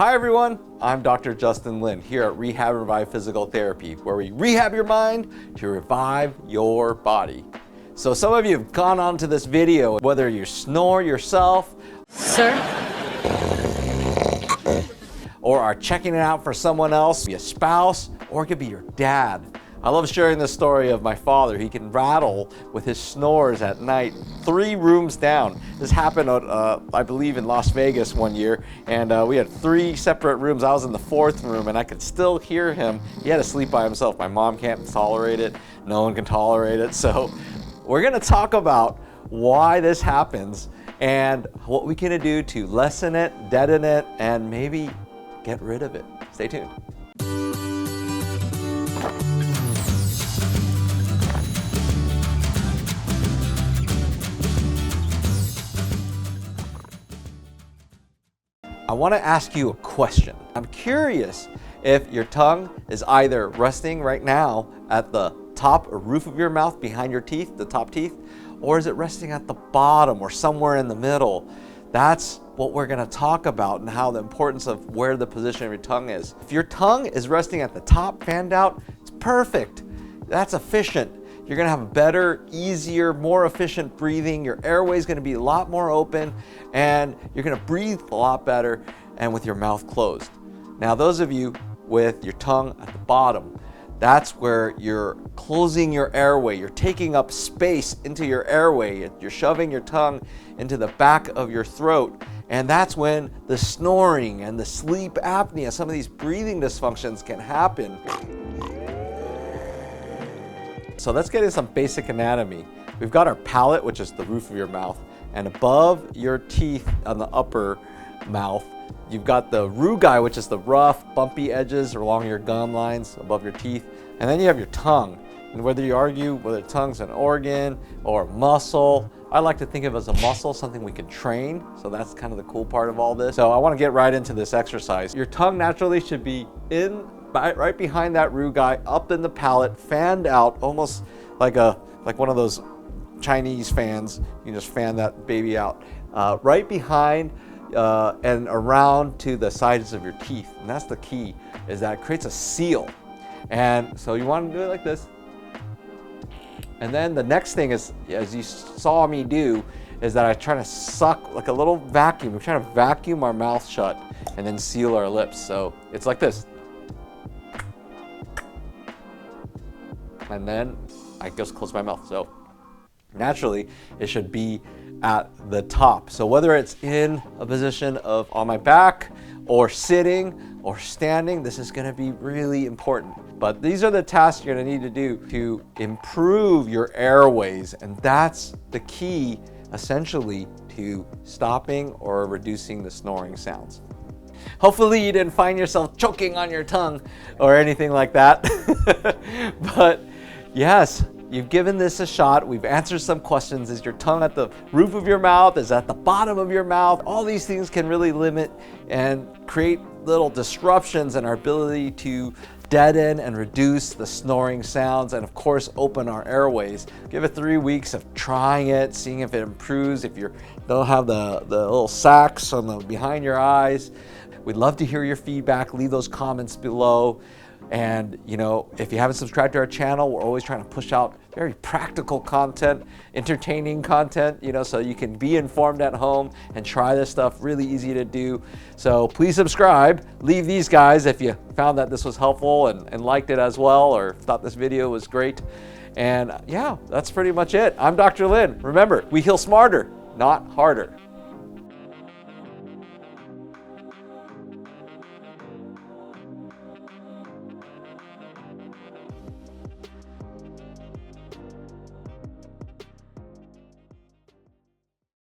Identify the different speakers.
Speaker 1: Hi everyone, I'm Dr. Justin Lin here at Rehab and Revive Physical Therapy, where we rehab your mind to revive your body. So some of you have gone on to this video, whether you snore yourself,
Speaker 2: Sir?
Speaker 1: or are checking it out for someone else, be a spouse, or it could be your dad. I love sharing this story of my father. He can rattle with his snores at night 3 rooms down. This happened, I believe, in Las Vegas one year, and we had 3 separate rooms. I was in the 4th room, and I could still hear him. He had to sleep by himself. My mom can't tolerate it. No one can tolerate it. So we're going to talk about why this happens and what we can do to lessen it, deaden it, and maybe get rid of it. Stay tuned. I want to ask you a question. I'm curious if your tongue is either resting right now at the top or roof of your mouth behind your teeth, the top teeth, or is it resting at the bottom or somewhere in the middle? That's what we're going to talk about and how the importance of where the position of your tongue is. If your tongue is resting at the top, fanned out, it's perfect. That's efficient. You're going to have a better, easier, more efficient breathing. Your airway is going to be a lot more open, and you're going to breathe a lot better and with your mouth closed. Now, those of you with your tongue at the bottom, that's where you're closing your airway. You're taking up space into your airway. You're shoving your tongue into the back of your throat. And that's when the snoring and the sleep apnea, some of these breathing dysfunctions can happen. So let's get into some basic anatomy. We've got our palate, which is the roof of your mouth, and above your teeth on the upper mouth, you've got the rugae, which is the rough, bumpy edges along your gum lines above your teeth, and then you have your tongue. And whether you argue whether tongue's an organ or a muscle, I like to think of it as a muscle, something we can train. So that's kind of the cool part of all this. So I want to get right into this exercise. Your tongue naturally should be right behind that rugae, up in the palate, fanned out, almost like one of those Chinese fans. You can just fan that baby out. Right behind and around to the sides of your teeth. And that's the key, is that it creates a seal. And so you want to do it like this. And then the next thing is, as you saw me do, is that I try to suck like a little vacuum. We're trying to vacuum our mouth shut and then seal our lips. So it's like this. And then I just close my mouth. So naturally, it should be at the top. So whether it's in a position of on my back or sitting or standing, this is going to be really important. But these are the tasks you're going to need to do to improve your airways. And that's the key, essentially, to stopping or reducing the snoring sounds. Hopefully you didn't find yourself choking on your tongue or anything like that. But yes, you've given this a shot. We've answered some questions. Is your tongue at the roof of your mouth? Is it at the bottom of your mouth? All these things can really limit and create little disruptions in our ability to deaden and reduce the snoring sounds, and of course open our airways. Give it 3 weeks of trying it, seeing if it improves, if you don't have the little sacs on the behind your eyes. We'd love to hear your feedback. Leave those comments below. And if you haven't subscribed to our channel, we're always trying to push out very practical content, entertaining content, so you can be informed at home and try this stuff. Really easy to do. So please subscribe. Leave these guys if you found that this was helpful and liked it as well, or thought this video was great. And yeah, that's pretty much it. I'm Dr. Lin. Remember, we heal smarter, not harder.